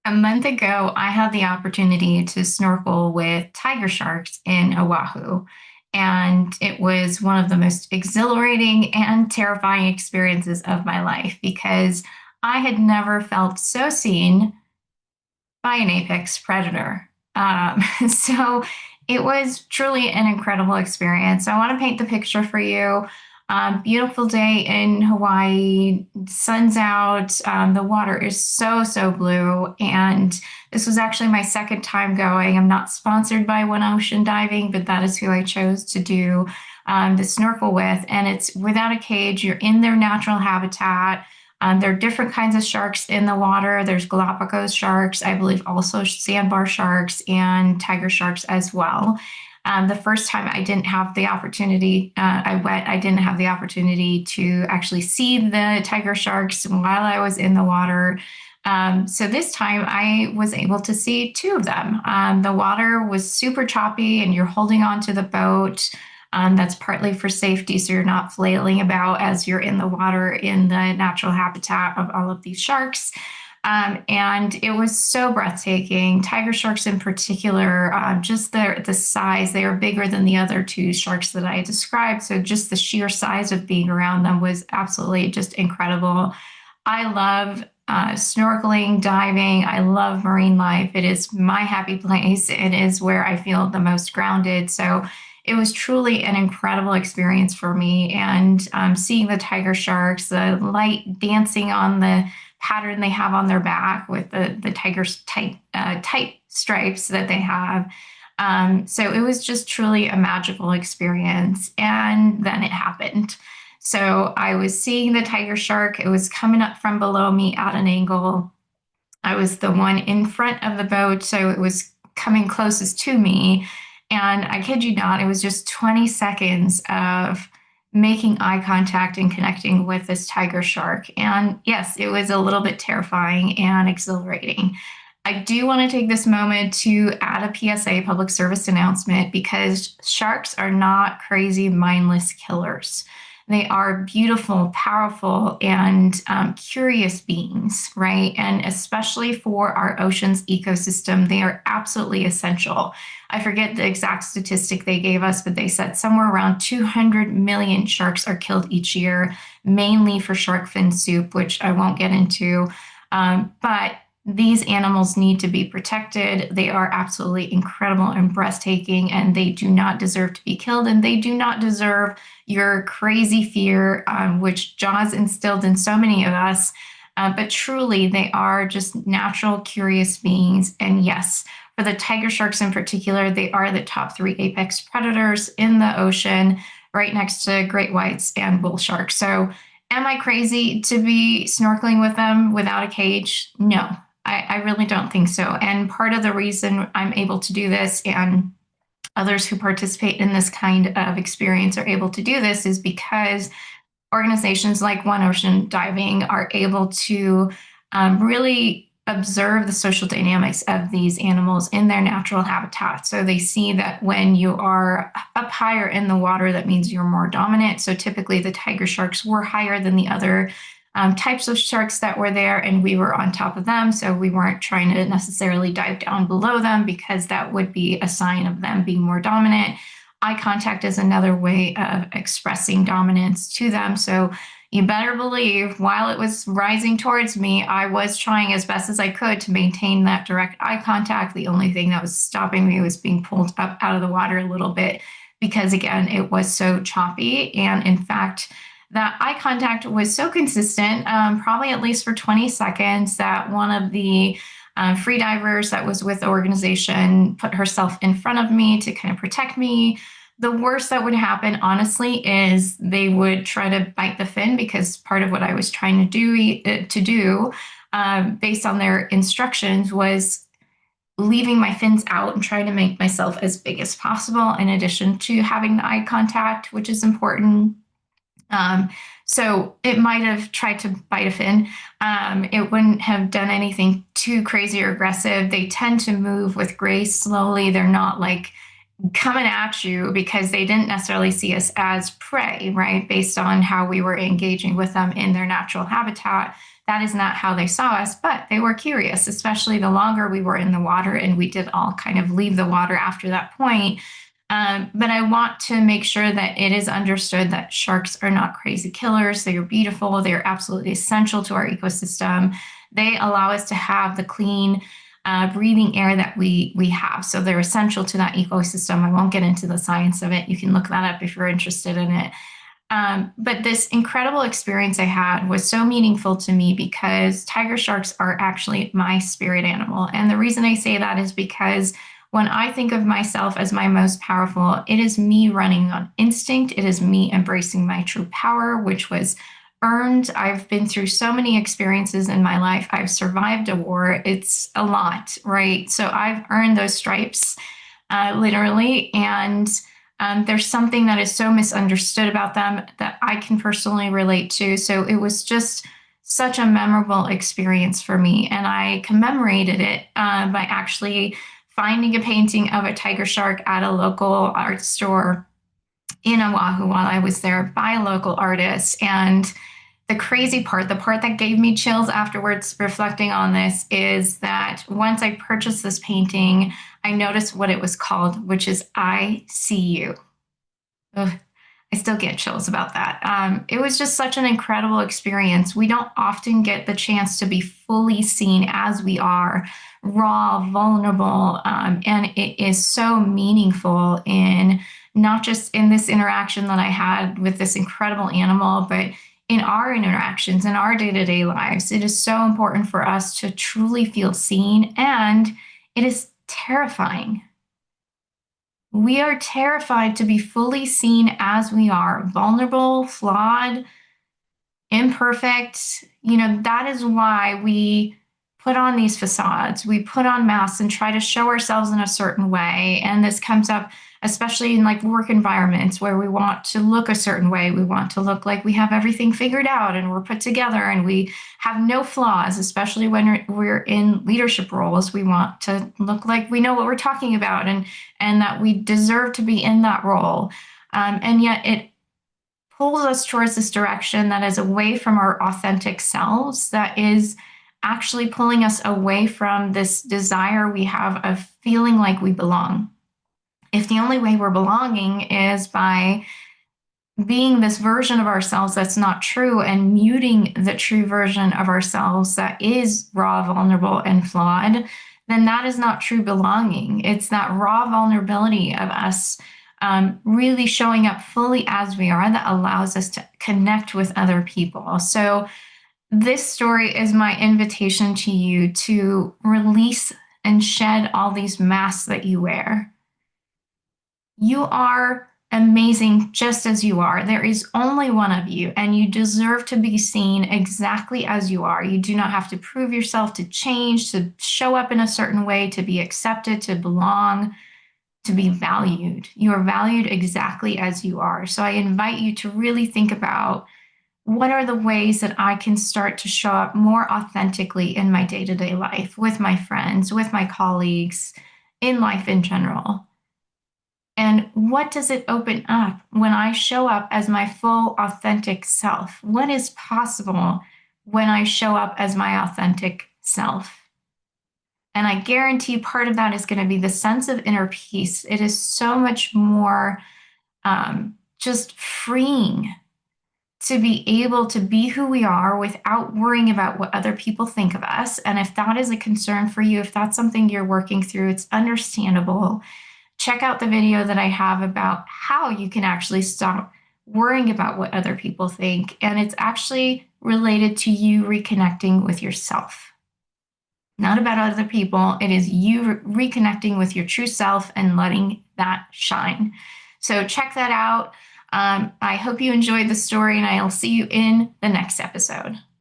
A month ago, I had the opportunity to snorkel with tiger sharks in Oahu. And it was one of the most exhilarating and terrifying experiences of my life because I had never felt so seen by an apex predator. So it was truly an incredible experience. So I want to paint the picture for you. Beautiful day in Hawaii, sun's out, the water is so blue. And this was actually my second time going. I'm not sponsored by One Ocean Diving, but that is who I chose to do the snorkel with. And it's without a cage, you're in their natural habitat. There are different kinds of sharks in the water. There's Galapagos sharks, I believe also sandbar sharks and tiger sharks as well. The first time I didn't have the opportunity, I didn't have the opportunity to actually see the tiger sharks while I was in the water. So this time I was able to see two of them. The water was super choppy and you're holding on to the boat. That's partly for safety, so you're not flailing about as you're in the water in the natural habitat of all of these sharks. And it was so breathtaking. Tiger sharks, in particular, just the size, they are bigger than the other two sharks that I described. So just the sheer size of being around them was absolutely just incredible. I love snorkeling, diving. I love marine life. It is my happy place. It is where I feel the most grounded. So it was truly an incredible experience for me. And seeing the tiger sharks, the light dancing on the pattern they have on their back with the tiger's tight stripes that they have. So it was just truly a magical experience. And then it happened. So I was seeing the tiger shark. It was coming up from below me at an angle. I was the one in front of the boat, so it was coming closest to me. And I kid you not, it was just 20 seconds of making eye contact and connecting with this tiger shark. And yes, it was a little bit terrifying and exhilarating. I do want to take this moment to add a PSA, public service announcement, because sharks are not crazy, mindless killers. They are beautiful, powerful, and curious beings, right? And especially for our ocean's ecosystem, they are absolutely essential. I forget the exact statistic they gave us, but they said somewhere around 200 million sharks are killed each year, mainly for shark fin soup, which I won't get into. But these animals need to be protected. They are absolutely incredible and breathtaking, and they do not deserve to be killed, and they do not deserve your crazy fear, which Jaws instilled in so many of us. But truly, they are just natural, curious beings. And yes, for the tiger sharks in particular, they are the top three apex predators in the ocean, right next to great whites and bull sharks. So, am I crazy to be snorkeling with them without a cage? No, I really don't think so. And part of the reason I'm able to do this and others who participate in this kind of experience are able to do this is because organizations like One Ocean Diving are able to really observe the social dynamics of these animals in their natural habitat. So they see that when you are up higher in the water, that means you're more dominant. So typically the tiger sharks were higher than the other types of sharks that were there, and we were on top of them. So we weren't trying to necessarily dive down below them because that would be a sign of them being more dominant. Eye contact is another way of expressing dominance to them. So you better believe while it was rising towards me, I was trying as best as I could to maintain that direct eye contact. The only thing that was stopping me was being pulled up out of the water a little bit because, again, it was so choppy. And in fact, that eye contact was so consistent, probably at least for 20 seconds, that one of the free divers that was with the organization put herself in front of me to kind of protect me. The worst that would happen, honestly, is they would try to bite the fin because part of what I was trying to do based on their instructions was leaving my fins out and trying to make myself as big as possible, in addition to having the eye contact, which is important. Um, so it might have tried to bite a fin. It wouldn't have done anything too crazy or aggressive. They tend to move with grace slowly. They're not like coming at you because they didn't necessarily see us as prey, right? Based on how we were engaging with them in their natural habitat. that is not how they saw us, but they were curious, especially the longer we were in the water, and we did all kind of leave the water after that point. But I want to make sure that it is understood that sharks are not crazy killers. They are beautiful. They are absolutely essential to our ecosystem. They allow us to have the clean, breathing air that we have. So they're essential to that ecosystem. I won't get into the science of it. You can look that up if you're interested in it. But this incredible experience I had was so meaningful to me because tiger sharks are actually my spirit animal. And the reason I say that is because when I think of myself as my most powerful, it is me running on instinct. It is me embracing my true power, which was earned. I've been through so many experiences in my life. I've survived a war. It's a lot, right? So I've earned those stripes, literally. And there's something that is so misunderstood about them that I can personally relate to. So it was just such a memorable experience for me. And I commemorated it by actually finding a painting of a tiger shark at a local art store in Oahu while I was there by a local artist. And the crazy part, the part that gave me chills afterwards reflecting on this, is that once I purchased this painting, I noticed what it was called, which is I See You. Ugh, I still get chills about that. It was just such an incredible experience. We don't often get the chance to be fully seen as we are, raw, vulnerable, and it is so meaningful in not just in this interaction that I had with this incredible animal, but in our interactions, in our day to day lives. It is so important for us to truly feel seen, and it is terrifying. We are terrified to be fully seen as we are, vulnerable, flawed, imperfect. That is why we put on these facades. We put on masks and try to show ourselves in a certain way. And this comes up especially in like work environments where we want to look a certain way. We want to look like we have everything figured out and we're put together and we have no flaws, especially when we're in leadership roles. We want to look like we know what we're talking about and that we deserve to be in that role. And yet it pulls us towards this direction that is away from our authentic selves, that is actually pulling us away from this desire we have of feeling like we belong. If the only way we're belonging is by being this version of ourselves that's not true and muting the true version of ourselves that is raw, vulnerable, and flawed, then that is not true belonging. It's that raw vulnerability of us really showing up fully as we are that allows us to connect with other people. So, this story is my invitation to you to release and shed all these masks that you wear. You are amazing just as you are. There is only one of you, and you deserve to be seen exactly as you are. You do not have to prove yourself, to change, to show up in a certain way, to be accepted, to belong, to be valued. You are valued exactly as you are. So I invite you to really think about, what are the ways that I can start to show up more authentically in my day to day life, with my friends, with my colleagues, in life in general? And what does it open up when I show up as my full authentic self? What is possible when I show up as my authentic self? And I guarantee part of that is going to be the sense of inner peace. It is so much more just freeing to be able to be who we are without worrying about what other people think of us. And if that is a concern for you, if that's something you're working through, it's understandable. Check out the video that I have about how you can actually stop worrying about what other people think. And it's actually related to you reconnecting with yourself, not about other people. It is you reconnecting with your true self and letting that shine. So check that out. I hope you enjoyed the story, and I'll see you in the next episode.